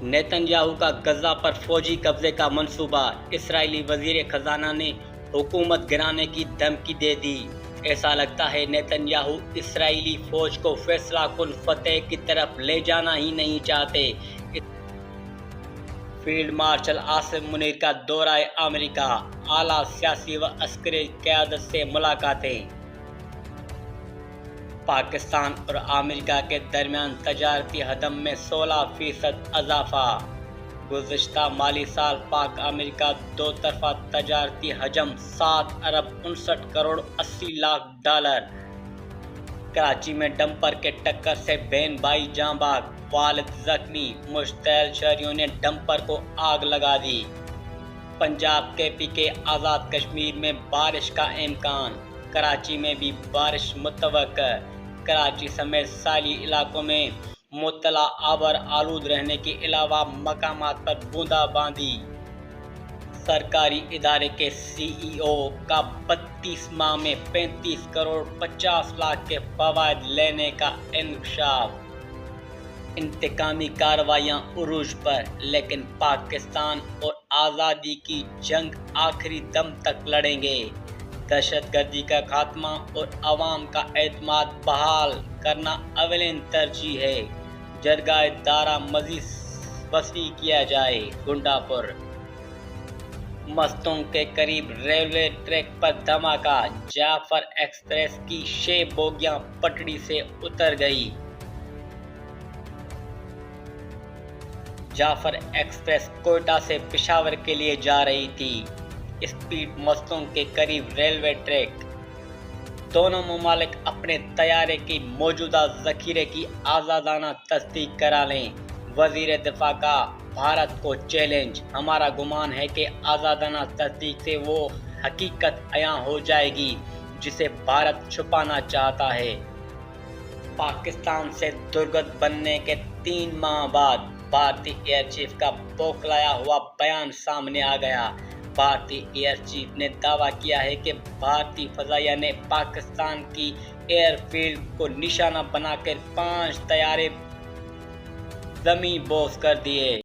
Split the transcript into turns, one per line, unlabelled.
Nitin Yahoo کا غزہ پر فوجی قبضے کا منصوبہ، اسرائیلی وزیر خزانہ نے حکومت گرانے کی دھمکی دے دی۔ ایسا لگتا ہے نیتن یاہو اسرائیلی فوج کو فیصلہ کن فتح کی طرف لے جانا ہی نہیں چاہتے۔ فیلڈ مارشل عاصم منیر کا دورہ امریکہ، اعلیٰ سیاسی و عسکری قیادت سے ملاقاتیں۔ پاکستان اور امریکہ کے درمیان تجارتی حجم میں 16% اضافہ۔ گزشتہ مالی سال پاک امریکہ دو طرفہ تجارتی حجم 7 ارب 59 کروڑ 80 لاکھ ڈالر۔ کراچی میں ڈمپر کے ٹکر سے بہن بھائی جاں بحق، والد زخمی، مشتعل شہریوں نے ڈمپر کو آگ لگا دی۔ پنجاب KP کے آزاد کشمیر میں بارش کا امکان، کراچی میں بھی بارش متوقع۔ کراچی سمیت ساحلی علاقوں میں معطل آبر آلود رہنے کے علاوہ مقامات پر بوندا باندی۔ سرکاری ادارے کے CEO کا 32 ماہ میں 35 کروڑ 50 لاکھ کے فوائد لینے کا انکشاف۔ انتقامی کارروائیاں عروج پر، لیکن پاکستان اور آزادی کی جنگ آخری دم تک لڑیں گے۔ دہشت گردی کا خاتمہ اور عوام کا اعتماد بحال کرنا اولین ترجیح ہے۔ جرگہ دارہ مزید وسیع کیا جائے۔ گنڈا پور مستونگ کے قریب ریلوے ٹریک پر دھماکہ، جعفر ایکسپریس کی 6 بوگیاں پٹڑی سے اتر گئی۔ جعفر ایکسپریس کوئٹہ سے پشاور کے لیے جا رہی تھی۔ اسپیڈ مستونگ کے قریب ریلوے ٹریک۔ دونوں ممالک اپنے طیارے کی موجودہ ذخیرے کی آزادانہ تصدیق کرا لیں۔ وزیر دفاع کا بھارت کو چیلنج، ہمارا گمان ہے کہ آزادانہ تصدیق سے وہ حقیقت عیاں ہو جائے گی جسے بھارت چھپانا چاہتا ہے۔ پاکستان سے درگت بننے کے 3 ماہ بعد بھارتی ایئر چیف کا بوکھلایا ہوا بیان سامنے آ گیا۔ بھارتی ایئر چیف نے دعویٰ کیا ہے کہ بھارتی فضائیہ نے پاکستان کی ایئر فیلڈ کو نشانہ بنا کر 5 طیارے زمیں بوس کر دیے۔